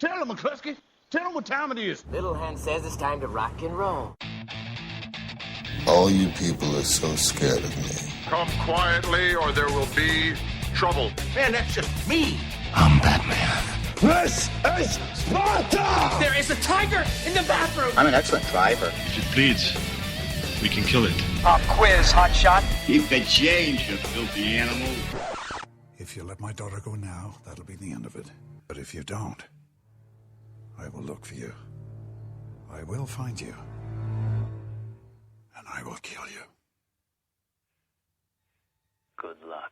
Tell him, McCluskey. Tell him what time it is. Little Hen says it's time to rock and roll. All you people are so scared of me. Come quietly or there will be trouble. Man, that's just me. I'm Batman. This is Sparta! There is a tiger in the bathroom! I'm an excellent driver. If it bleeds, we can kill it. Pop quiz, hotshot. Keep the change, you filthy animal. If you let my daughter go now, that'll be the end of it. But if you don't, I will look for you. I will find you. And I will kill you. Good luck.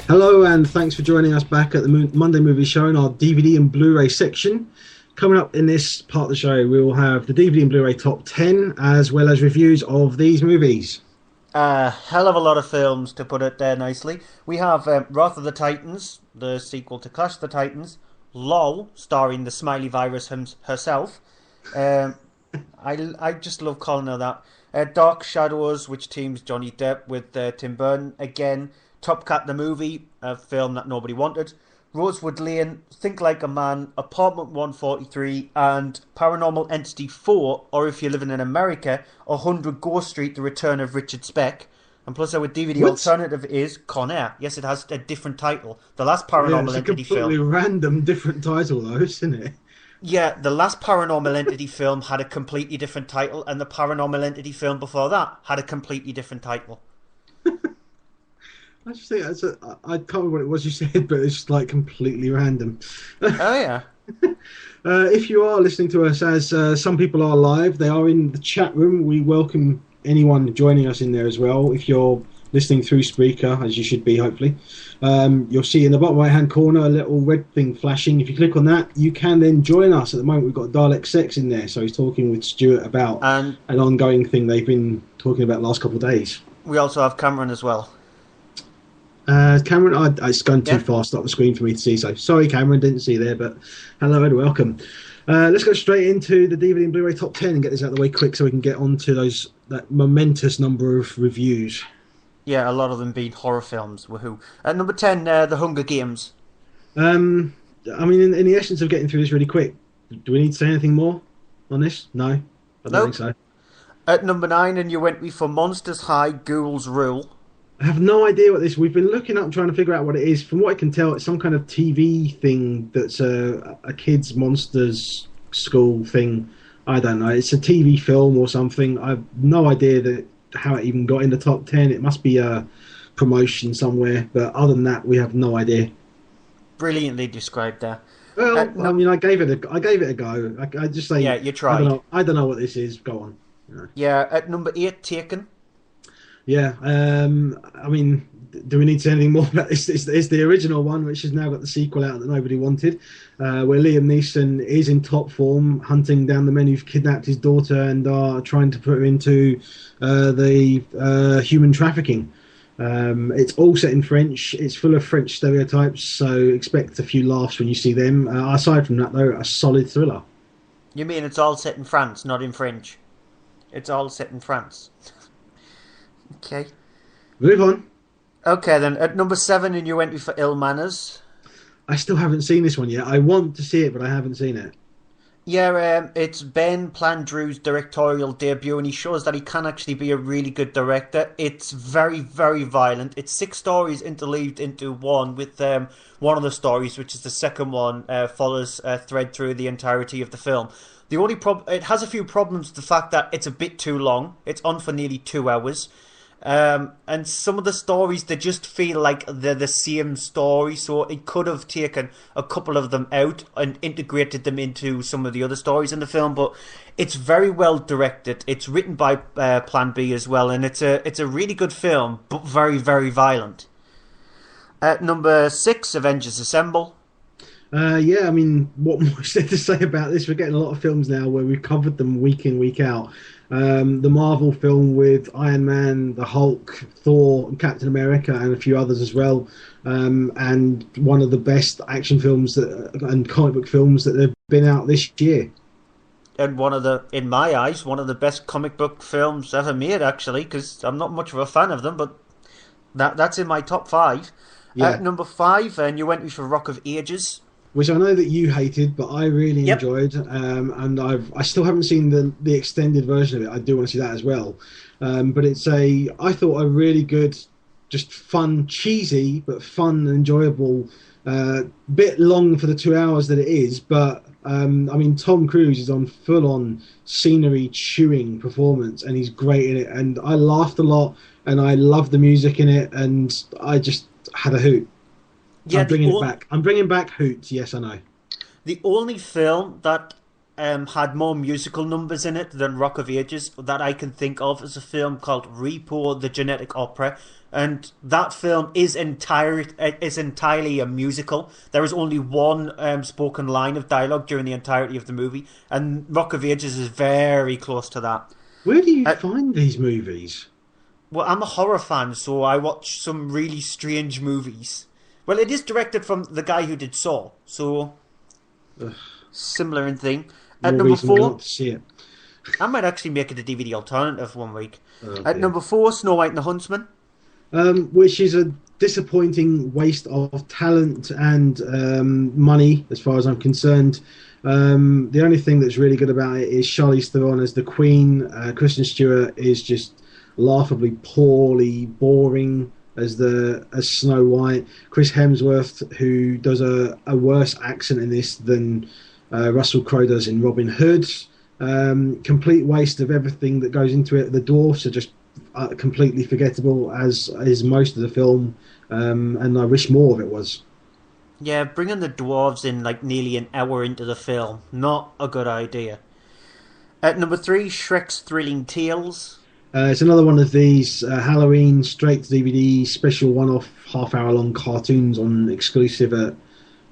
Hello and thanks for joining us back at the Monday Movie Show in our DVD and Blu-Ray section. Coming up in this part of the show, we will have the DVD and Blu-ray top 10 as well as reviews of these movies. A hell of a lot of films, to put it there nicely. We have Wrath of the Titans, the sequel to Clash of the Titans, LOL, starring the Smiley Virus herself. I just love calling her that. Dark Shadows, which teams Johnny Depp with Tim Burton again. Top Cat the Movie, a film that nobody wanted. Rosewood Lane, Think Like a Man, Apartment 143, and Paranormal Entity 4, or if you're living in America, 100 Ghost Street, The Return of Richard Speck. And plus our DVD alternative is Con Air. Yes, it has a different title. The last Paranormal Entity film... It's a completely random different title though, isn't it? Yeah, the last Paranormal Entity film had a completely different title, and the Paranormal Entity film before that had a completely different title. I just think I can't remember what it was you said, but it's just like completely random. Oh yeah. If you are listening to us, as some people are live, they are in the chat room. We welcome anyone joining us in there as well. If you're listening through Spreaker, as you should be, hopefully, you'll see in the bottom right-hand corner a little red thing flashing. If you click on that, you can then join us. At the moment, we've got Dalek Sex in there, so he's talking with Stuart about an ongoing thing they've been talking about the last couple of days. We also have Cameron as well. Cameron, it's gone too fast up the screen for me to see, so sorry Cameron, didn't see there, but hello and welcome. Let's go straight into the DVD and Blu-ray top 10 and get this out of the way quick so we can get on to that momentous number of reviews. Yeah, a lot of them being horror films, woohoo. At number 10, The Hunger Games. I mean, in the essence of getting through this really quick, do we need to say anything more on this? No? I don't think so. At number 9, and you went with for Monsters High, Ghouls Rule. I have no idea what this... We've been looking up trying to figure out what it is. From what I can tell, it's some kind of TV thing that's a kids' monsters school thing. I don't know. It's a TV film or something. I have no idea how it even got in the top 10. It must be a promotion somewhere. But other than that, we have no idea. Brilliantly described there. Well, I mean, I gave it a go. I just say... Yeah, you tried. I don't know what this is. Go on. You know. Yeah, at number 8, Taken. Yeah, I mean, do we need to say anything more about this? It's the original one, which has now got the sequel out that nobody wanted, where Liam Neeson is in top form, hunting down the men who've kidnapped his daughter and are trying to put her into the human trafficking. It's all set in French. It's full of French stereotypes, so expect a few laughs when you see them. Aside from that, though, a solid thriller. You mean it's all set in France, not in French? It's all set in France. Okay. Move on. Okay, then. At number 7, and you went for Ill Manners. I still haven't seen this one yet. I want to see it, but I haven't seen it. Yeah, it's Ben Plandrew's directorial debut, and he shows that he can actually be a really good director. It's very, very violent. It's 6 stories interleaved into one, with one of the stories, which is the second one, follows a thread through the entirety of the film. The only it has a few problems, the fact that it's a bit too long. It's on for nearly 2 hours. And some of the stories, they just feel like they're the same story, so it could have taken a couple of them out and integrated them into some of the other stories in the film, but it's very well directed. It's written by Plan B as well, and it's a really good film, but very, very violent. At number 6, Avengers Assemble. Yeah, I mean, what more is there to say about this? We're getting a lot of films now where we've covered them week in, week out. The Marvel film with Iron Man, the Hulk, Thor, and Captain America, and a few others as well. And one of the best action films and comic book films that have been out this year. And in my eyes, one of the best comic book films ever made, actually, because I'm not much of a fan of them, but That's in my top 5. Yeah. Number 5, and you went with for Rock of Ages. Which I know that you hated, but I really enjoyed, and I still haven't seen the extended version of it. I do want to see that as well, but I thought a really good, just fun, cheesy but fun and enjoyable. Bit long for the 2 hours that it is, but I mean Tom Cruise is on full-on scenery chewing performance, and he's great in it. And I laughed a lot, and I loved the music in it, and I just had a hoot. Yeah, I'm bringing it back. I'm bringing back Hoot. Yes, I know. The only film that had more musical numbers in it than Rock of Ages that I can think of is a film called Repo: The Genetic Opera, and that film is entirely a musical. There is only one spoken line of dialogue during the entirety of the movie, and Rock of Ages is very close to that. Where do you find these movies? Well, I'm a horror fan, so I watch some really strange movies. Well, it is directed from the guy who did Saw, so similar in thing. At number 4, not to see it. I might actually make it a DVD alternative one week. At number 4, Snow White and the Huntsman, which is a disappointing waste of talent and money, as far as I'm concerned. The only thing that's really good about it is Charlize Theron as the Queen. Kristen Stewart is just laughably poorly boring as Snow White. Chris Hemsworth, who does a worse accent in this than Russell Crowe does in Robin Hood. Complete waste of everything that goes into it. The dwarfs are just completely forgettable, as is most of the film, and I wish more of it was. Yeah, bringing the dwarves in like nearly an hour into the film, not a good idea. At number 3, Shrek's Thrilling Tales. It's another one of these Halloween straight-to-DVD special one-off half-hour-long cartoons on exclusive at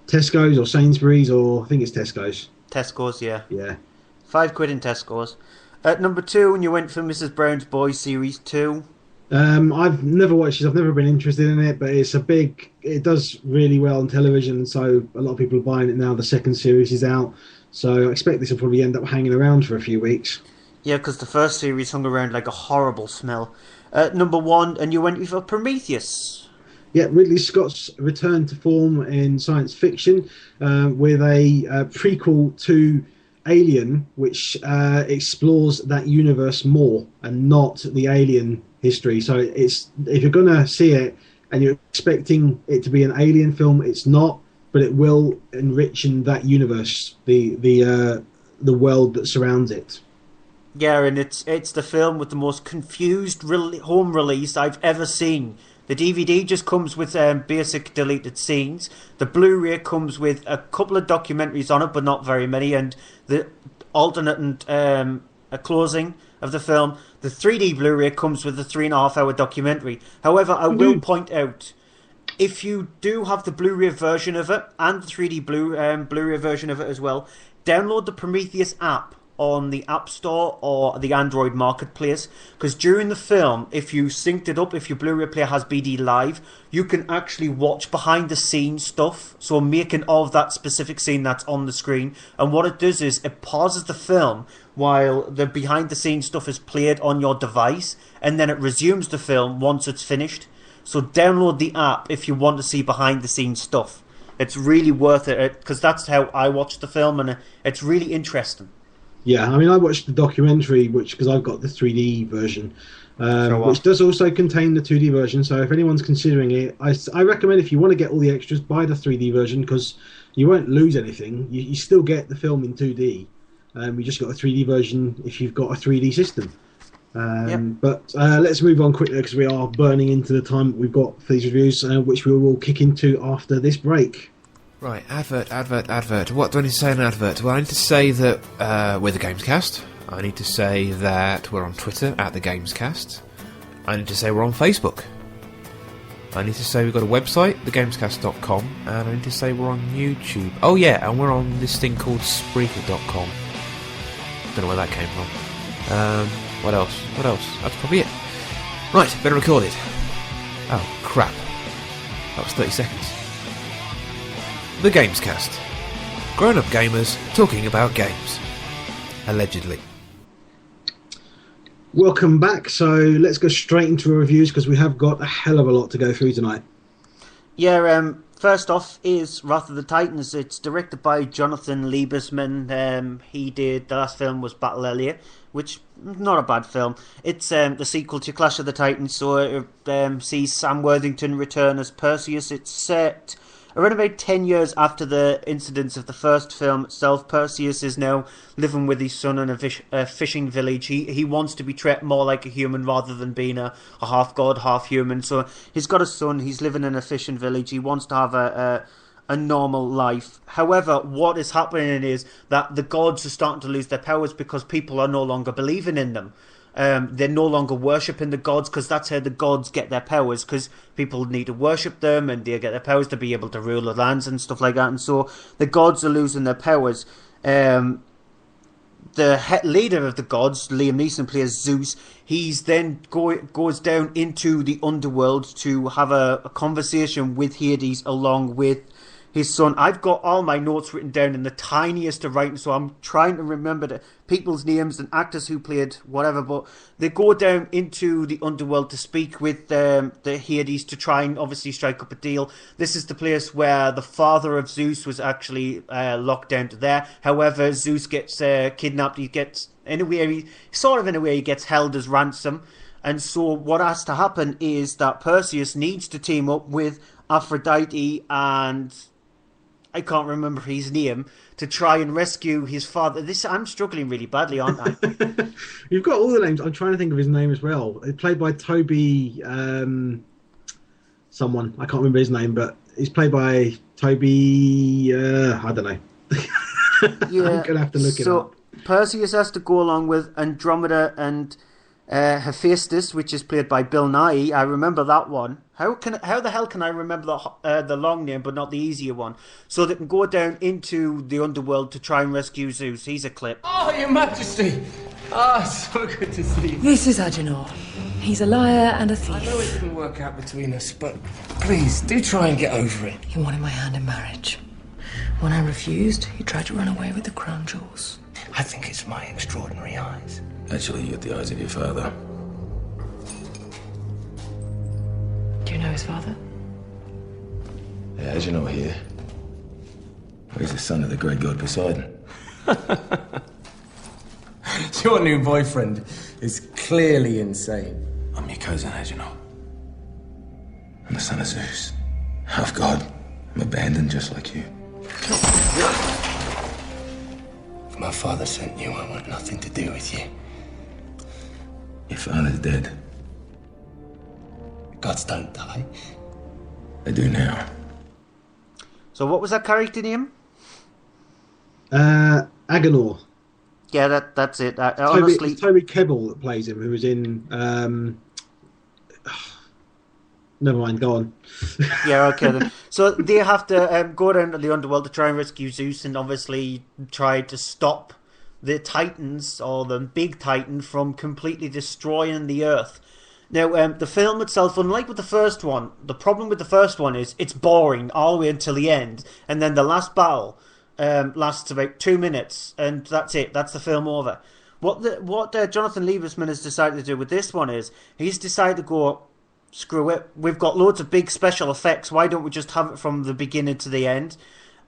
Tesco's or Sainsbury's, or I think it's Tesco's. Tesco's, yeah. Yeah. £5 in Tesco's. At number 2, and you went for Mrs. Brown's Boys Series 2. I've never watched it. I've never been interested in it, but it does really well on television, so a lot of people are buying it now. The second series is out, so I expect this will probably end up hanging around for a few weeks. Yeah, because the first series hung around like a horrible smell. Number 1, and you went with Prometheus. Yeah, Ridley Scott's return to form in science fiction with a prequel to Alien, which explores that universe more and not the Alien history. So if you're going to see it and you're expecting it to be an Alien film, it's not, but it will enrich in that universe, the world that surrounds it. Yeah, and it's the film with the most confused home release I've ever seen. The DVD just comes with basic deleted scenes. The Blu-ray comes with a couple of documentaries on it, but not very many, and the alternate and a closing of the film. The 3D Blu-ray comes with a 3.5-hour documentary. However, I will point out, if you do have the Blu-ray version of it and the 3D Blu-ray version of it as well, download the Prometheus app on the App Store or the Android Marketplace, because during the film, if you synced it up, if your Blu-ray player has BD Live, you can actually watch behind the scenes stuff, so making of that specific scene that's on the screen. And what it does is it pauses the film while the behind the scenes stuff is played on your device, and then it resumes the film once it's finished. So download the app if you want to see behind the scenes stuff. It's really worth it, because that's how I watched the film, and it's really interesting. Yeah, I mean, I watched the documentary, because I've got the 3D version, which does also contain the 2D version. So if anyone's considering it, I recommend, if you want to get all the extras, buy the 3D version, because you won't lose anything. You still get the film in 2D. You just got a 3D version if you've got a 3D system. But let's move on quickly, because we are burning into the time we've got for these reviews, which we will kick into after this break. Right, advert. What do I need to say in an advert? Well, I need to say that we're the Gamescast. I need to say that we're on Twitter at the Gamescast. I need to say we're on Facebook. I need to say we've got a website, thegamescast.com, and I need to say we're on YouTube. Oh yeah, and we're on this thing called Spreaker.com. Don't know where that came from. What else? That's probably it. Right, better record it. Oh, crap. That was 30 seconds. The Gamescast. Grown-up gamers talking about games. Allegedly. Welcome back. So let's go straight into reviews because we have got a hell of a lot to go through tonight. Yeah, first off is Wrath of the Titans. It's directed by Jonathan Liebesman. He did, the last film was Battle Elliot, which not a bad film. It's the sequel to Clash of the Titans, so it sees Sam Worthington return as Perseus. It's set around about 10 years after the incidents of the first film itself. Perseus is now living with his son in a fishing village. He wants to be treated more like a human rather than being a half god, half human. So he's got a son, he's living in a fishing village, he wants to have a normal life. However, what is happening is that the gods are starting to lose their powers because people are no longer believing in them. They're no longer worshipping the gods because that's how the gods get their powers, because people need to worship them and they get their powers to be able to rule the lands and stuff like that. And so the gods are losing their powers. The leader of the gods, Liam Neeson, plays Zeus. He's then goes down into the underworld to have a conversation with Hades along with his son. I've got all my notes written down in the tiniest of writing, so I'm trying to remember the people's names and actors who played whatever, but they go down into the underworld to speak with the Hades to try and obviously strike up a deal. This is the place where the father of Zeus was actually locked down to there. However, Zeus gets kidnapped. He gets, in a way, he gets held as ransom. And so what has to happen is that Perseus needs to team up with Aphrodite and I can't remember his name, to try and rescue his father. I'm struggling really badly, aren't I? You've got all the names. I'm trying to think of his name as well. It's played by Toby someone. I can't remember his name, but he's played by Toby I don't know. Yeah, I'm going to have to look it up. So Perseus has to go along with Andromeda and Hephaestus, which is played by Bill Nighy. I remember that one. How the hell can I remember the long name but not the easier one? So they can go down into the underworld to try and rescue Zeus. He's a clip. Oh, Your Majesty! So good to see you. This is Agenor. He's a liar and a thief. I know it didn't work out between us, but please, do try and get over it. He wanted my hand in marriage. When I refused, he tried to run away with the crown jewels. I think it's my extraordinary eyes. Actually, you got the eyes of your father. Do you know his father? Yeah, as you know here. He's the son of the great god Poseidon. Your new boyfriend is clearly insane. I'm your cousin, as you know. I'm the son of Zeus. Half god. I'm abandoned just like you. If my father sent you, I want nothing to do with you. Your father's dead. Gods don't die. They do now. So what was that character name? Agenor. Yeah, that's it. Honestly, it's Toby Kebbell that plays him, who was in. Never mind. Go on. Yeah, okay then. So they have to go down to the underworld to try and rescue Zeus, and obviously try to stop the Titans or the big Titan from completely destroying the Earth. Now, the film itself, unlike with the first one, the problem with the first one is it's boring all the way until the end, and then the last battle lasts about 2 minutes, and that's it. That's the film over. What Jonathan Liebesman has decided to do with this one is he's decided to go, screw it. We've got loads of big special effects. Why don't we just have it from the beginning to the end?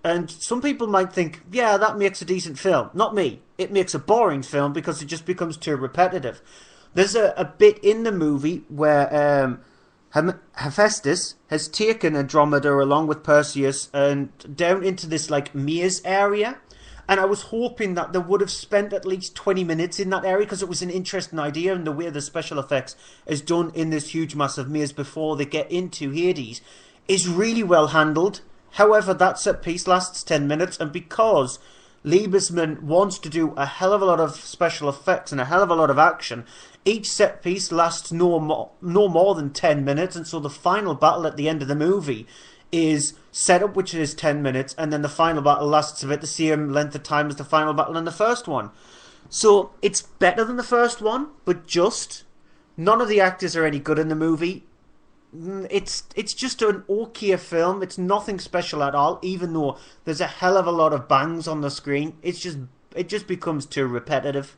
And some people might think, yeah, that makes a decent film. Not me. It makes a boring film because it just becomes too repetitive. There's a bit in the movie where Hephaestus has taken Andromeda along with Perseus and down into this like maze area. And I was hoping that they would have spent at least 20 minutes in that area because it was an interesting idea, and the way the special effects is done in this huge massive maze before they get into Hades is really well handled. However, that set piece lasts 10 minutes, and because Liebesman wants to do a hell of a lot of special effects and a hell of a lot of action, each set piece lasts no more than 10 minutes, and so the final battle at the end of the movie is set up, which is 10 minutes, and then the final battle lasts about the same length of time as the final battle in the first one. So it's better than the first one, but just none of the actors are any good in the movie. It's just an okay film. It's nothing special at all, even though there's a hell of a lot of bangs on the screen. It just becomes too repetitive.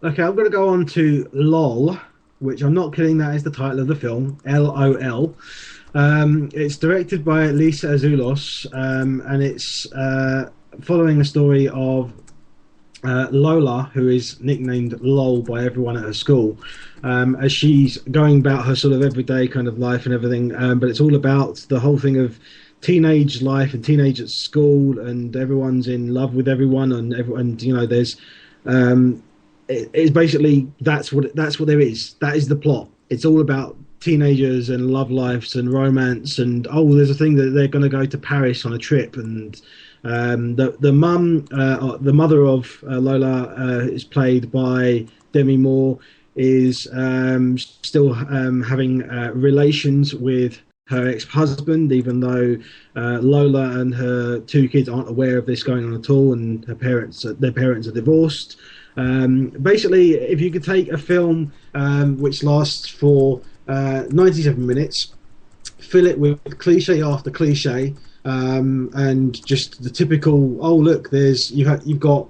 Okay, I'm going to go on to LOL, which I'm not kidding, that is the title of the film, LOL. It's directed by Lisa Azulos, and it's following the story of Lola, who is nicknamed LOL by everyone at her school, as she's going about her sort of everyday kind of life and everything. But it's all about the whole thing of teenage life and teenage at school, and everyone's in love with everyone, and you know, there's it's basically that's what there is. That is the plot. It's all about teenagers and love lives and romance, and there's a thing that they're going to go to Paris on a trip, and the mother of Lola is played by Demi Moore, is still having relations with her ex-husband, even though Lola and her two kids aren't aware of this going on at all, and their parents are divorced. Basically, if you could take a film which lasts for 97 minutes, fill it with cliche after cliche, and just the typical, you've got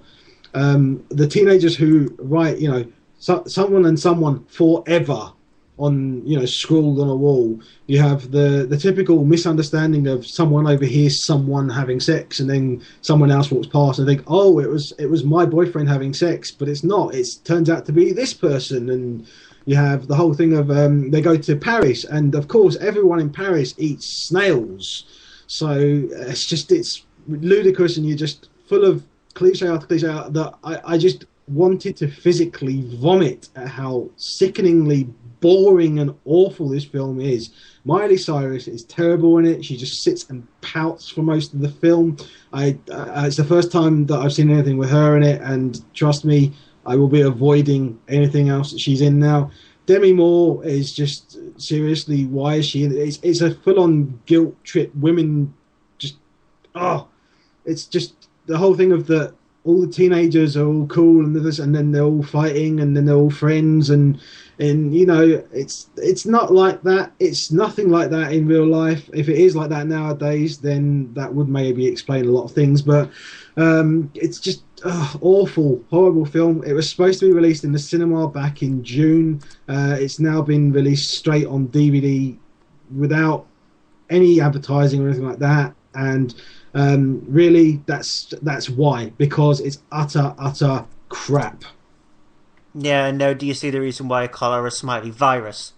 the teenagers who write, you know, someone and someone forever on, you know, scrawled on a wall. You have the typical misunderstanding of someone overhears someone having sex, and then someone else walks past and think, oh, it was my boyfriend having sex, but it's not. It turns out to be this person. And you have the whole thing of they go to Paris, and of course everyone in Paris eats snails. So it's ludicrous, and you're just full of cliche after cliche that I just wanted to physically vomit at how sickeningly boring and awful this film is. Miley Cyrus is terrible in it. She just sits and pouts for most of the film. It's the first time that I've seen anything with her in it, and trust me, I will be avoiding anything else that she's in now. Demi Moore is just, seriously, why is she in it? It's a full-on guilt trip. Women just, it's just the whole thing of all the teenagers are all cool and this, and then they're all fighting, and then they're all friends, and you know, it's not like that. It's nothing like that in real life. If it is like that nowadays, then that would maybe explain a lot of things. But it's just awful, horrible film. It was supposed to be released in the cinema back in June. It's now been released straight on DVD without any advertising or anything like that. And really, that's why, because it's utter crap. Yeah, and now do you see the reason why I call her a smiley virus?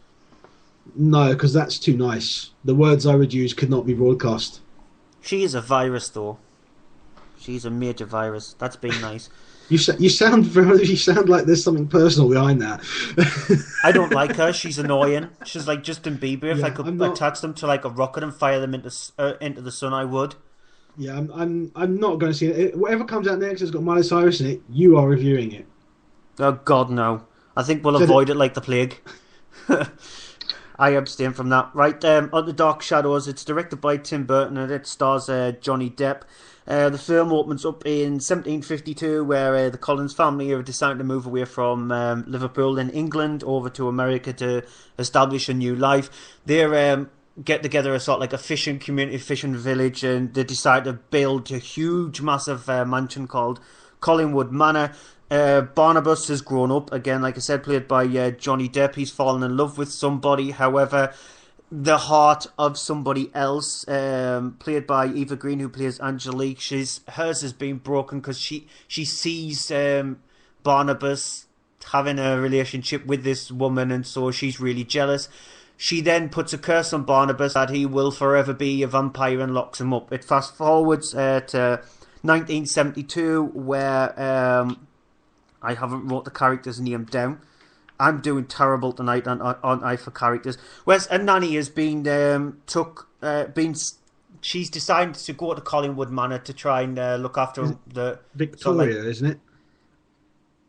No, because that's too nice. The words I would use could not be broadcast. She is a virus, though. She's a major virus. That's being nice. You sound like there's something personal behind that. I don't like her. She's annoying. She's like Justin Bieber. If I could attach them to like a rocket and fire them into the sun, I would. Yeah, I'm not going to see it. Whatever comes out next has got Miley Cyrus in it. You are reviewing it. Oh God, no! I think we'll avoid it like the plague. I abstain from that. Right, on the Dark Shadows. It's directed by Tim Burton and it stars Johnny Depp. The film opens up in 1752, where the Collins family have decided to move away from Liverpool in England over to America to establish a new life. They're get together a sort of like a fishing community, fishing village, and they decide to build a huge, massive mansion called Collingwood Manor. Barnabas has grown up, again, like I said, played by Johnny Depp. He's fallen in love with somebody. However, the heart of somebody else, played by Eva Green, who plays Angelique, hers has been broken because she sees Barnabas having a relationship with this woman, and so she's really jealous. She then puts a curse on Barnabas that he will forever be a vampire and locks him up. It fast forwards to 1972, where I haven't wrote the character's name down. I'm doing terrible tonight, aren't I, for characters. Whereas a nanny has been she's decided to go to Collingwood Manor to try and look after the Victoria, isn't it?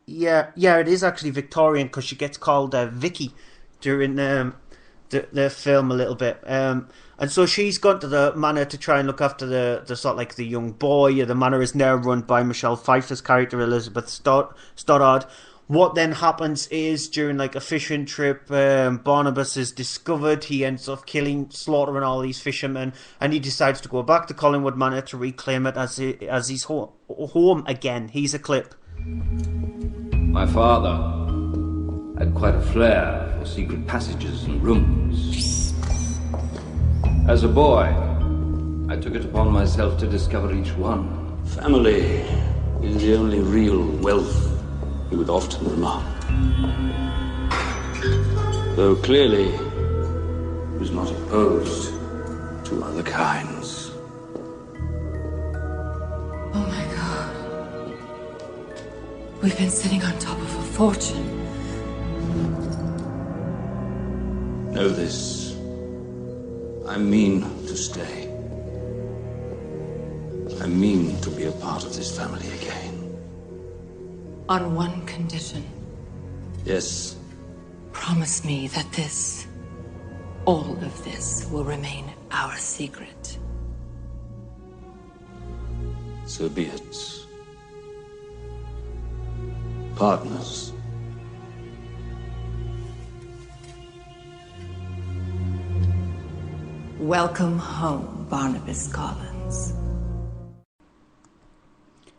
Yeah, it is actually Victorian because she gets called Vicky during the film a little bit. And so she's gone to the manor to try and look after the sort of like the young boy. The manor is now run by Michelle Pfeiffer's character, Elizabeth Stoddard. What then happens is, during like a fishing trip, Barnabas is discovered. He ends up slaughtering all these fishermen, and he decides to go back to Collingwood Manor to reclaim it as his home again. He's a clip. My father had quite a flair for secret passages and rooms. As a boy, I took it upon myself to discover each one. Family is the only real wealth, he would often remark. Though clearly, he was not opposed to other kinds. Oh my God. We've been sitting on top of a fortune. Know this. I mean to stay. I mean to be a part of this family again. On one condition. Yes. Promise me that all of this, will remain our secret. So be it. Partners. Welcome home, Barnabas Collins.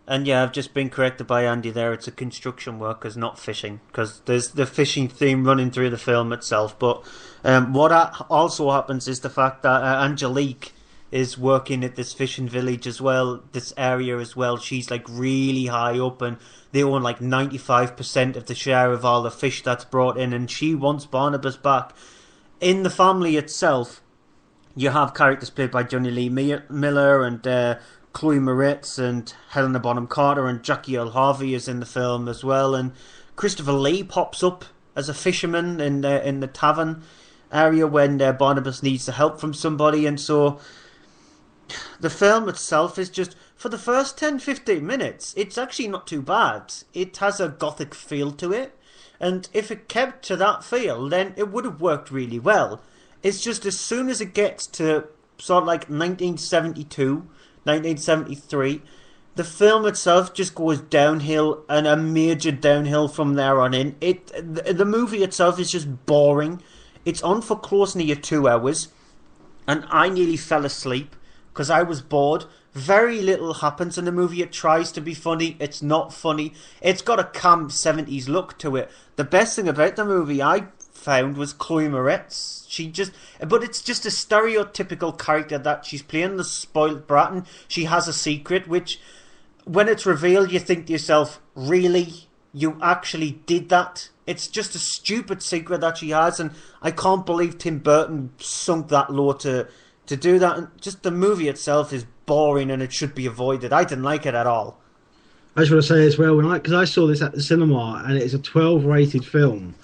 And yeah, I've just been corrected by Andy there. It's a construction workers, not fishing, because there's the fishing theme running through the film itself. But what also happens is the fact that Angelique is working at this fishing village as well, this area as well. She's like really high up, and they own like 95% of the share of all the fish that's brought in, and she wants Barnabas back. In the family itself, you have characters played by Johnny Lee Miller and Chloe Moretz and Helena Bonham Carter, and Jackie Earl Harvey is in the film as well, and Christopher Lee pops up as a fisherman in the tavern area when Barnabas needs the help from somebody. And so the film itself is just, for the first 10-15 minutes, it's actually not too bad. It has a gothic feel to it, and if it kept to that feel, then it would have worked really well. It's just as soon as it gets to sort of like 1972, 1973, the film itself just goes downhill, and a major downhill from there on in. The movie itself is just boring. It's on for close near 2 hours, and I nearly fell asleep because I was bored. Very little happens in the movie. It tries to be funny. It's not funny. It's got a camp 70s look to it. The best thing about the movie I found was Chloe Moretz. But it's just a stereotypical character that she's playing the spoiled brat, and she has a secret which, when it's revealed, you think to yourself, really? You actually did that? It's just a stupid secret that she has, and I can't believe Tim Burton sunk that low to do that. And just the movie itself is boring, and it should be avoided. I didn't like it at all. I just want to say as well, because I saw this at the cinema, and it's a 12 rated film,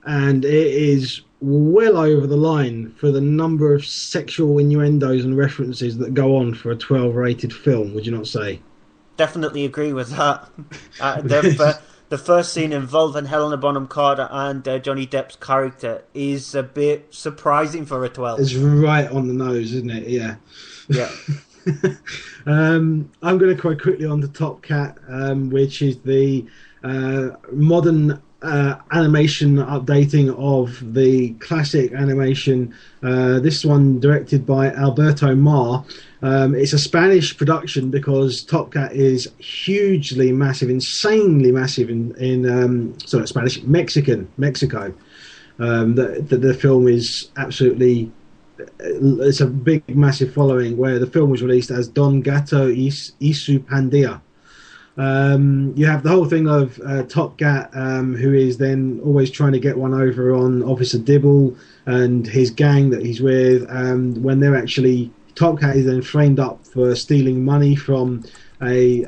and it is well over the line for the number of sexual innuendos and references that go on for a 12 rated film, would you not say? Definitely agree with that. The first scene involving Helena Bonham Carter and Johnny Depp's character is a bit surprising for a 12. It's right on the nose, isn't it? Yeah. Yeah. I'm going to quite quickly on to Top Cat, which is the modern animation updating of the classic animation. This one directed by Alberto Mar. It's a Spanish production because Top Cat is hugely massive, insanely massive in Mexico. The film is absolutely, it's a big massive following, where the film was released as Don Gato y su Pandilla. You have the whole thing of Top Cat, who is then always trying to get one over on Officer Dibble and his gang that he's with. When they're actually, Top Cat is then framed up for stealing money from a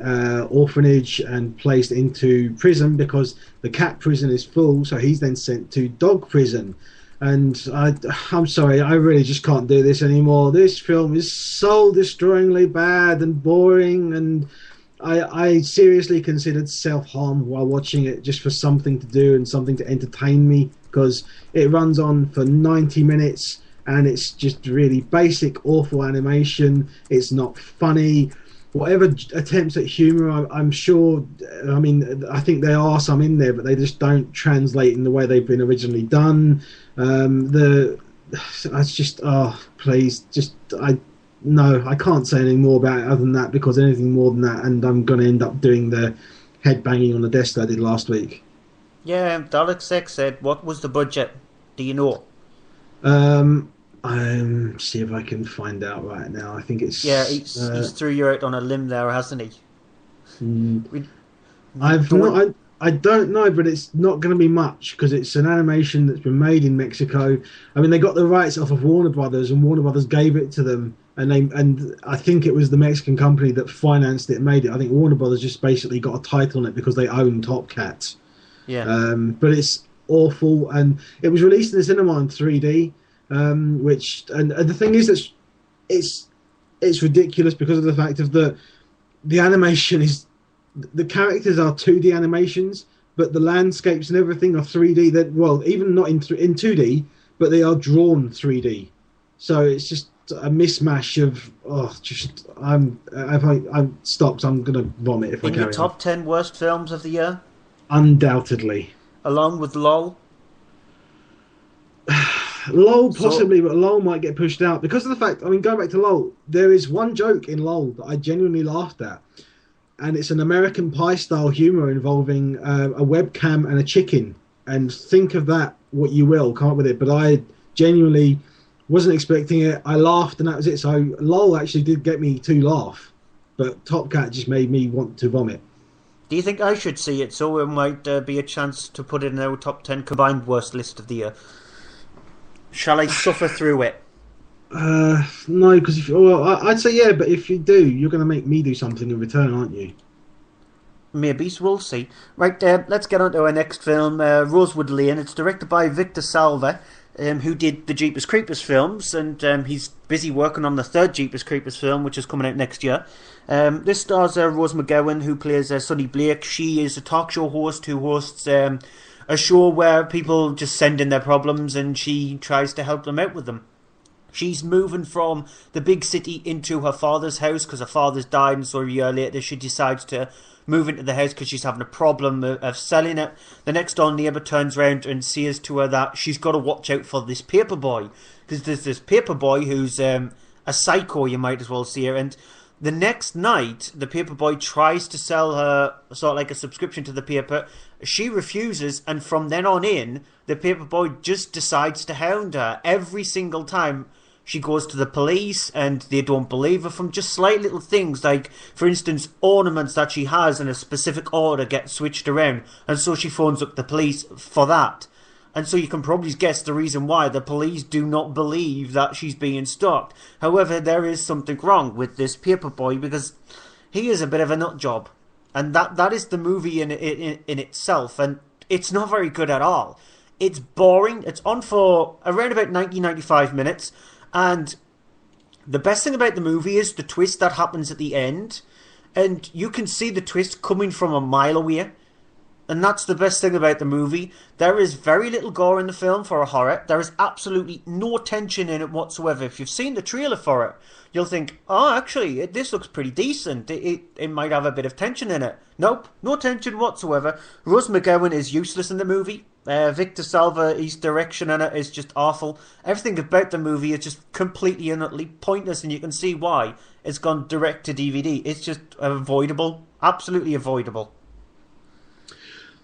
orphanage and placed into prison because the cat prison is full. So he's then sent to dog prison. And I'm sorry, I really just can't do this anymore. This film is soul destroyingly bad and boring, and I seriously considered self-harm while watching it, just for something to do and something to entertain me, because it runs on for 90 minutes and it's just really basic, awful animation. It's not funny. Whatever attempts at humour, I'm sure, I mean, I think there are some in there, but they just don't translate in the way they've been originally done. It's just, no, I can't say anything more about it other than that, because anything more than that, and I'm going to end up doing the head banging on the desk that I did last week. Dalek Sex said, what was the budget? Do you know? See if I can find out right now. I think it's... Yeah, he's threw you out on a limb there, hasn't he? I don't know, but it's not going to be much because it's an animation that's been made in Mexico. I mean, they got the rights off of Warner Brothers, and Warner Brothers gave it to them, and I think it was the Mexican company that financed it and made it. I think Warner Brothers just basically got a title on it because they own Top Cat. Yeah. But it's awful, and it was released in the cinema in 3D, which and the thing is that it's ridiculous because of the fact of the animation is. The characters are 2D animations, but the landscapes and everything are 3D. That even not in 2D, but they are drawn 3D. So it's just a mismatch of I'm stopped. I'm gonna vomit if I carry on. In your top 10 worst films of the year, undoubtedly, along with LOL. LOL possibly, but LOL might get pushed out because of the fact. I mean, going back to LOL, there is one joke in LOL that I genuinely laughed at. And it's an American Pie style humor involving a webcam and a chicken. And think of that what you will, come up with it. But I genuinely wasn't expecting it. I laughed and that was it. So LOL actually did get me to laugh. But Top Cat just made me want to vomit. Do you think I should see it so it might be a chance to put it in our top 10 combined worst list of the year? Shall I suffer through it? No, because I'd say yeah, but if you do, you're going to make me do something in return, aren't you? Maybe, so we'll see. Right, let's get on to our next film, Rosewood Lane. It's directed by Victor Salva, who did the Jeepers Creepers films, and he's busy working on the third Jeepers Creepers film, which is coming out next year. This stars Rose McGowan, who plays Sonny Blake. She is a talk show host who hosts a show where people just send in their problems, and she tries to help them out with them. She's moving from the big city into her father's house because her father's died, and so a year later she decides to move into the house because she's having a problem of selling it. The next door neighbour turns around and says to her that she's got to watch out for this paper boy because there's this paper boy who's a psycho, you might as well say, and the next night the paper boy tries to sell her sort of like a subscription to the paper. She refuses, and from then on in, the paper boy just decides to hound her every single time. She goes to the police and they don't believe her from just slight little things like, for instance, ornaments that she has in a specific order get switched around, and so she phones up the police for that. And so you can probably guess the reason why the police do not believe that she's being stalked. However, there is something wrong with this paper boy because he is a bit of a nut job. And that is the movie in itself, and it's not very good at all. It's boring. It's on for around about 90-95 minutes. And the best thing about the movie is the twist that happens at the end. And you can see the twist coming from a mile away. And that's the best thing about the movie. There is very little gore in the film for a horror. There is absolutely no tension in it whatsoever. If you've seen the trailer for it, you'll think, oh, actually, this looks pretty decent. It might have a bit of tension in it. Nope, no tension whatsoever. Rose McGowan is useless in the movie. Victor Salva, his direction in it is just awful. Everything about the movie is just completely and utterly pointless, and you can see why it's gone direct to DVD. It's just avoidable. Absolutely avoidable.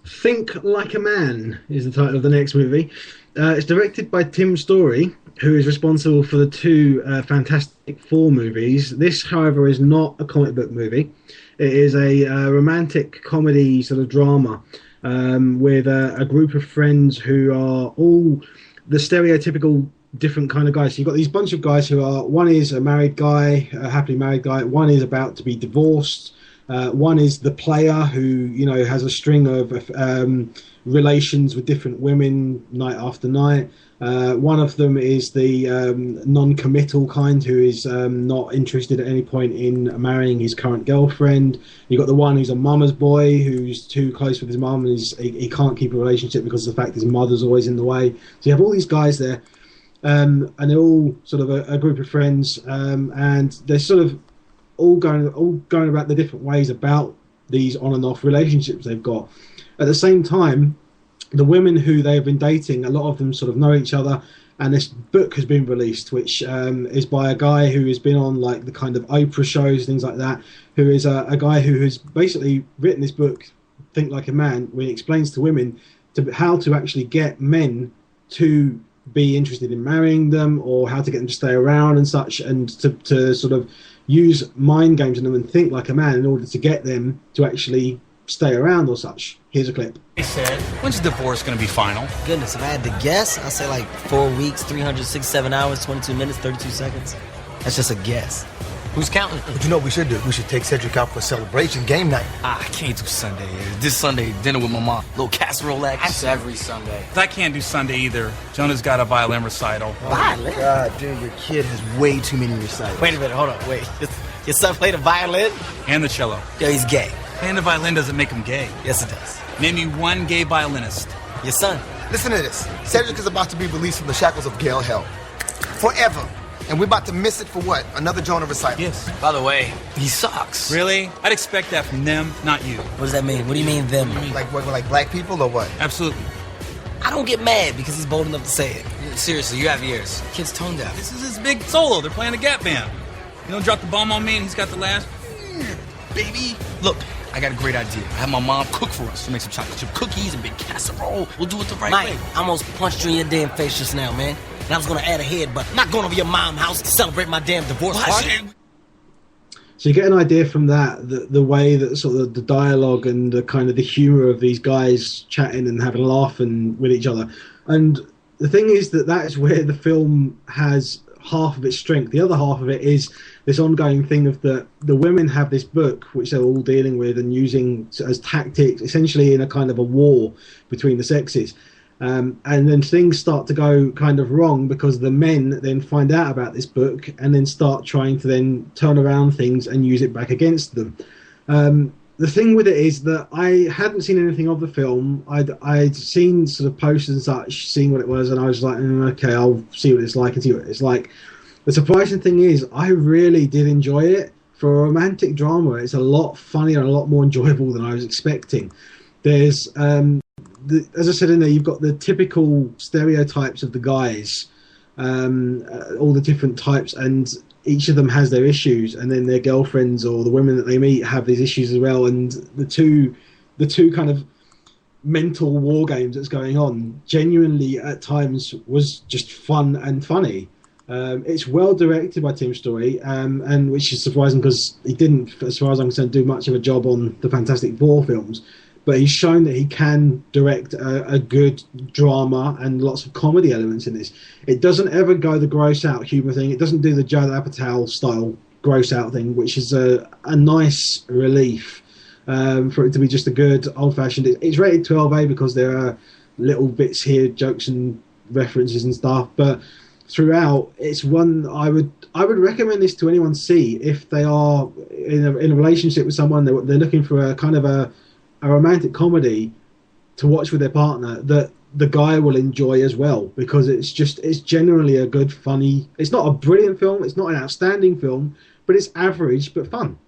Think Like a Man is the title of the next movie. It's directed by Tim Story, who is responsible for the two Fantastic Four movies. This, however, is not a comic book movie. It is a romantic comedy sort of drama with a group of friends who are all the stereotypical different kind of guys. So you've got these bunch of guys who are, one is a married guy, a happily married guy, one is about to be divorced, one is the player who, you know, has a string of relations with different women night after night. One of them is the non-committal kind who is not interested at any point in marrying his current girlfriend. You've got the one who's a mama's boy who's too close with his mum and he can't keep a relationship because of the fact his mother's always in the way. So you have all these guys there, and they're all sort of a group of friends, and they're sort of all going about the different ways about these on and off relationships they've got. At the same time, the women who they've been dating, a lot of them sort of know each other, and this book has been released, which is by a guy who has been on like the kind of Oprah shows, things like that, who is a guy who has basically written this book, Think Like a Man, where he explains to women to how to actually get men to be interested in marrying them, or how to get them to stay around and such, and to sort of use mind games on them and think like a man in order to get them to actually stay around or such. Here's a clip. He said, when's the divorce going to be final? Goodness, if I had to guess, I'd say like 4 weeks, 367 hours, 22 minutes, 32 seconds. That's just a guess. Who's counting? But you know what we should do? We should take Cedric out for a celebration game night. I can't do Sunday. This Sunday, dinner with my mom. Little casserole action. That's every Sunday. I can't do Sunday either. Jonah's got a violin recital. Violin? God, dude, your kid has way too many recitals. Wait a minute, hold on, wait. Your son played a violin? And the cello. Yo, he's gay. And the violin doesn't make him gay. Yes, it does. Name me one gay violinist. Your son. Listen to this. Cedric is about to be released from the shackles of Gale Hell. Forever. And we're about to miss it for what? Another Jonah recital. Yes. By the way, he sucks. Really? I'd expect that from them, not you. What does that mean? What do you mean, them? Like what, like black people or what? Absolutely. I don't get mad because he's bold enough to say it. Seriously, you have ears. Kid's tone deaf. This is his big solo. They're playing a Gap band. You don't drop the bomb on me and he's got the last... baby. Look, I got a great idea. I have my mom cook for us. She'll make some chocolate chip cookies and big casserole. We'll do it the right Mike, way. I almost punched you in your damn face just now, man. And I was going to add a head, but I'm not going over your mom's house to celebrate my damn divorce party. So you get an idea from that, the way that sort of the dialogue and the kind of the humour of these guys chatting and having a laugh and with each other. And the thing is that is where the film has half of its strength. The other half of it is this ongoing thing of the women have this book which they're all dealing with and using as tactics, essentially in a kind of a war between the sexes. And then things start to go kind of wrong because the men then find out about this book and then start trying to then turn around things and use it back against them. The thing with it is that I hadn't seen anything of the film. I'd seen sort of posters and such, seen what it was, and I was like, okay, I'll see what it's like and see what it's like. The surprising thing is I really did enjoy it. For a romantic drama, it's a lot funnier and a lot more enjoyable than I was expecting. There's... as I said in there, you've got the typical stereotypes of the guys, all the different types, and each of them has their issues, and then their girlfriends or the women that they meet have these issues as well. And the two kind of mental war games that's going on genuinely at times was just fun and funny. It's well directed by Tim Story, and which is surprising because he didn't, as far as I'm concerned, do much of a job on the Fantastic Four films. But he's shown that he can direct a good drama and lots of comedy elements in this. It doesn't ever go the gross out humour thing. It doesn't do the Judd Apatow style gross out thing, which is a nice relief for it to be just a good old fashioned. It's rated 12A because there are little bits here, jokes and references and stuff. But throughout, it's one I would recommend this to anyone see if they are in a relationship with someone. They're looking for a kind of a romantic comedy to watch with their partner that the guy will enjoy as well, because it's generally a good, funny... It's not a brilliant film, it's not an outstanding film, but it's average but fun.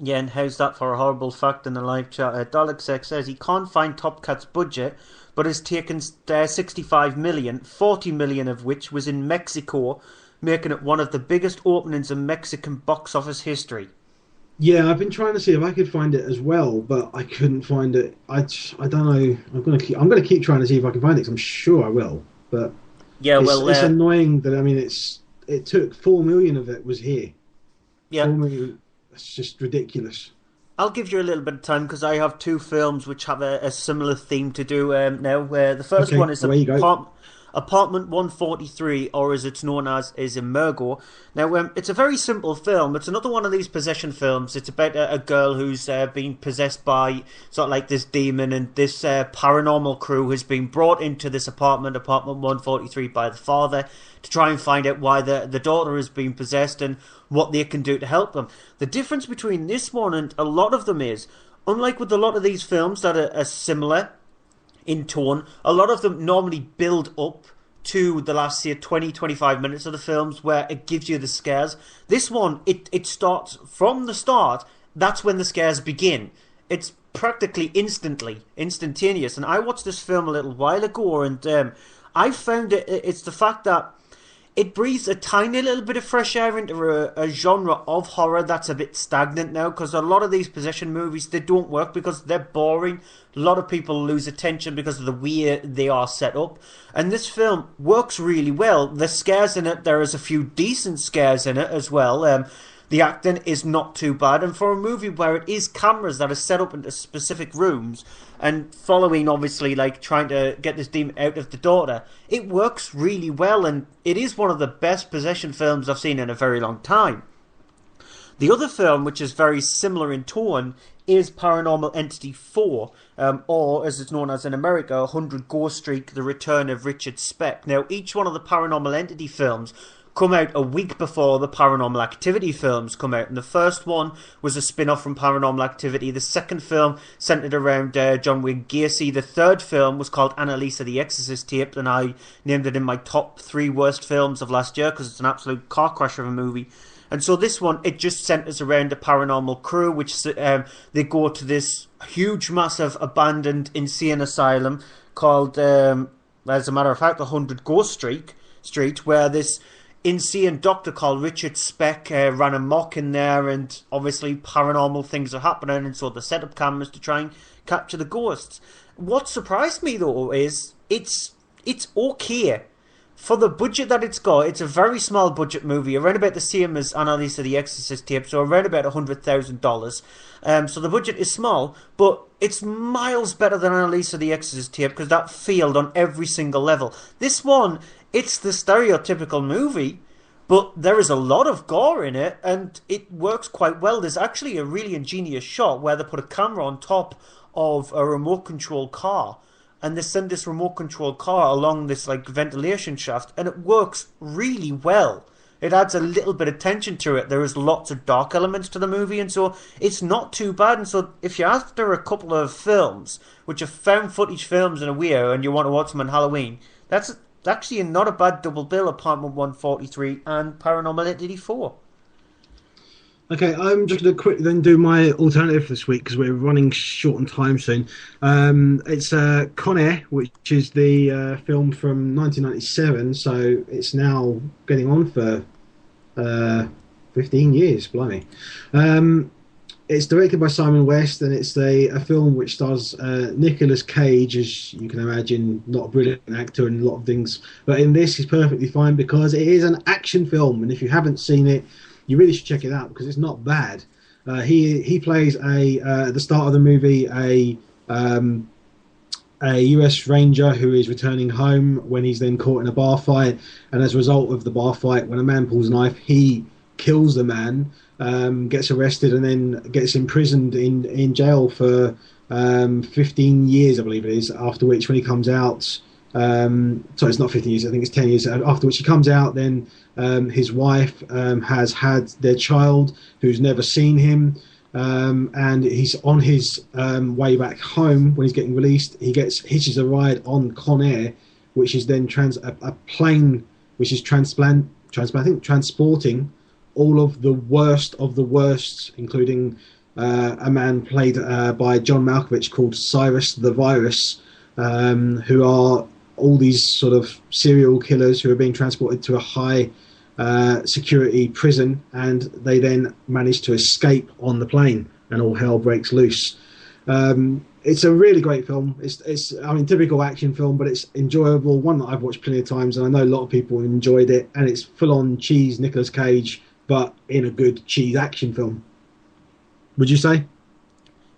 Yeah, and how's that for a horrible fact in the live chat? Dalek says he can't find Top Cat's budget, but has taken 65 million, 40 million of which was in Mexico, making it one of the biggest openings in Mexican box office history. Yeah, I've been trying to see if I could find it as well, but I couldn't find it. I don't know. I'm gonna keep trying to see if I can find it, 'cause I'm sure I will. But yeah, it's annoying that it took 4 million of it was here. Yeah, 4 million. That's just ridiculous. I'll give you a little bit of time because I have two films which have a similar theme to do now. The first one is Apartment 143, or as it's known as, is Emergo. Now, it's a very simple film. It's another one of these possession films. It's about a girl who's been possessed by sort of like this demon, and this paranormal crew has been brought into this apartment 143, by the father to try and find out why the daughter has been possessed and what they can do to help them. The difference between this one and a lot of them is, unlike with a lot of these films that are similar in tone, a lot of them normally build up to the last, say, 20-25 minutes of the films where it gives you the scares. This one, it starts from the start. That's when the scares begin. It's practically instantaneous. And I watched this film a little while ago, and I found it's the fact that it breathes a tiny little bit of fresh air into a genre of horror that's a bit stagnant now, because a lot of these possession movies, they don't work because they're boring. A lot of people lose attention because of the way they are set up. And this film works really well. The scares in it, there is a few decent scares in it as well. The acting is not too bad, and for a movie where it is cameras that are set up into specific rooms and following, obviously, like trying to get this demon out of the daughter, it works really well, and it is one of the best possession films I've seen in a very long time. The other film, which is very similar in tone, is Paranormal Entity 4, or as it's known as in America, 100 Ghost Streak, The Return of Richard Speck. Now, each one of the Paranormal Entity films come out a week before the Paranormal Activity films come out, and the first one was a spin-off from Paranormal Activity. The second film centered around John Wayne Gacy. The third film was called Annalisa the Exorcist Tape, and I named it in my top 3 worst films of last year because it's an absolute car crash of a movie. And so this one, it just centers around a paranormal crew, which they go to this huge, massive, abandoned, insane asylum called, as a matter of fact, 100 Ghost Street, where this insane doctor called Richard Speck ran amok in there, and obviously paranormal things are happening, and so they set up cameras to try and capture the ghosts. What surprised me though is it's okay for the budget that it's got. It's a very small budget movie, around about the same as Annalisa the Exorcist Tape, so around about $100,000. So the budget is small, but it's miles better than Annalisa the Exorcist Tape because that failed on every single level. This one, it's the stereotypical movie, but there is a lot of gore in it, and it works quite well. There's actually a really ingenious shot where they put a camera on top of a remote control car, and they send this remote control car along this like ventilation shaft, and it works really well. It adds a little bit of tension to it. There is lots of dark elements to the movie, and so it's not too bad. And so if you're after a couple of films, which are found footage films in a way, and you want to watch them on Halloween, that's actually not a bad double bill, Apartment 143 and Paranormal Entity 4. Okay, I'm just going to quickly then do my alternative this week because we're running short on time soon. It's Con Air, which is the film from 1997, so it's now getting on for 15 years, blimey. It's directed by Simon West, and it's a film which stars Nicolas Cage, as you can imagine, not a brilliant actor and a lot of things. But in this, he's perfectly fine because it is an action film, and if you haven't seen it, you really should check it out because it's not bad. He plays at the start of the movie a US Ranger who is returning home when he's then caught in a bar fight, and as a result of the bar fight, when a man pulls a knife, he kills the man, gets arrested, and then gets imprisoned in jail for 15 years, I believe it is, after which when he comes out, sorry, it's not 15 years, I think it's 10 years, after which he comes out, then his wife has had their child who's never seen him, and he's on his way back home when he's getting released. He hitches a ride on Con Air, which is then a plane which is transporting all of the worst, including a man played by John Malkovich called Cyrus the Virus, who are all these sort of serial killers who are being transported to a high security prison, and they then manage to escape on the plane, and all hell breaks loose. It's a really great film. It's typical action film, but it's enjoyable. One that I've watched plenty of times, and I know a lot of people enjoyed it. And it's full on cheese Nicolas Cage, but in a good cheese action film. Would you say?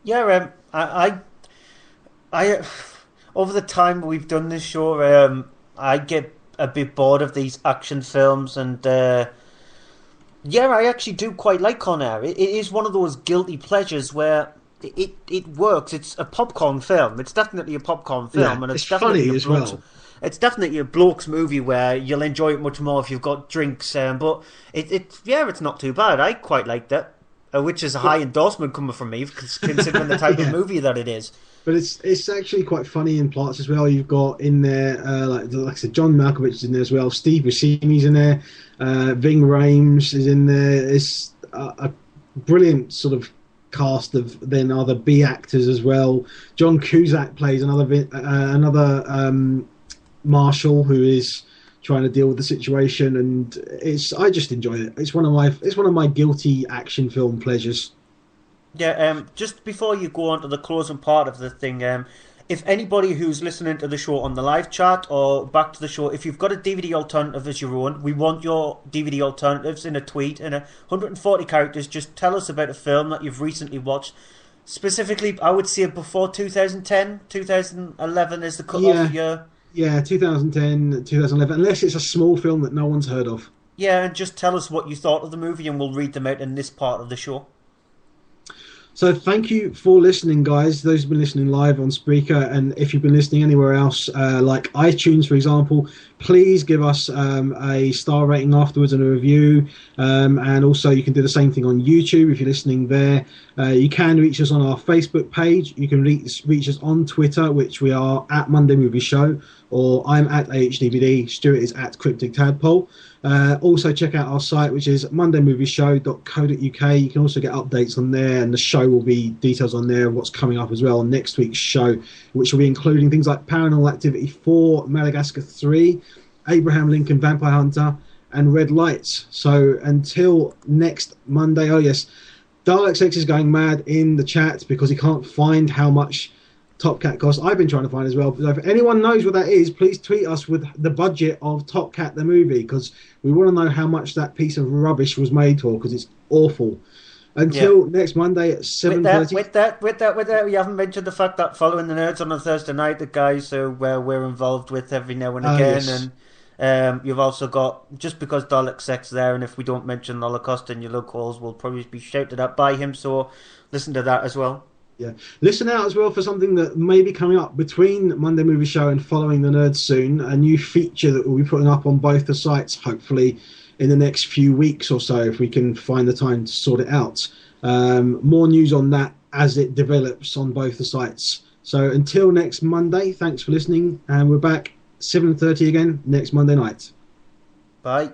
Yeah, I over the time we've done this show, I get a bit bored of these action films, and I actually do quite like Con Air. It is one of those guilty pleasures where it works. It's a popcorn film. It's definitely a popcorn film, and it's definitely funny as well. It's definitely a bloke's movie where you'll enjoy it much more if you've got drinks. But it's not too bad. I quite liked it, which is a high endorsement coming from me, considering the type of movie that it is. But it's actually quite funny in parts as well. You've got in there, like I said, John Malkovich is in there as well. Steve Buscemi's in there. Ving Rhames is in there. It's a brilliant sort of cast of then other B actors as well. John Cusack plays another Marshall, who is trying to deal with the situation, and I just enjoy it. It's one of my guilty action film pleasures. Yeah, just before you go on to the closing part of the thing, if anybody who's listening to the show on the live chat or back to the show, if you've got a DVD alternative as your own, we want your DVD alternatives in a tweet in 140 characters. Just tell us about a film that you've recently watched. Specifically, I would say before 2010, 2011 is the cut-off year. Yeah, 2010, 2011, unless it's a small film that no one's heard of. Yeah, and just tell us what you thought of the movie, and we'll read them out in this part of the show. So thank you for listening, guys. Those who've been listening live on Spreaker, and if you've been listening anywhere else, like iTunes, for example, please give us a star rating afterwards and a review. And also, you can do the same thing on YouTube if you're listening there. You can reach us on our Facebook page. You can reach us on Twitter, which we are at Monday Movie Show, or I'm at AHDVD. Stuart is at Cryptic Tadpole. Also check out our site, which is mondaymovieshow.co.uk. You can also get updates on there, and the show will be details on there of what's coming up as well on next week's show, which will be including things like Paranormal Activity 4, Madagascar 3, Abraham Lincoln Vampire Hunter, and Red Lights. So until next Monday, oh yes, Dalek X is going mad in the chat because he can't find how much Top Cat cost. I've been trying to find as well. But if anyone knows what that is, please tweet us with the budget of Top Cat the movie, because we want to know how much that piece of rubbish was made for, because it's awful. Until next Monday at 7:30. With that, we haven't mentioned the fact that following the Nerds on a Thursday night, the guys who we're involved with every now and again, yes. And you've also got, just because Dalek Sex there, and if we don't mention Holocaust in your locals, we'll probably be shouted at by him. So listen to that as well. Yeah, listen out as well for something that may be coming up between Monday Movie Show and Following the Nerds soon. A new feature that we'll be putting up on both the sites, hopefully in the next few weeks or so, if we can find the time to sort it out. More news on that as it develops on both the sites. So until next Monday, thanks for listening, and we're back 7:30 again next Monday night. Bye.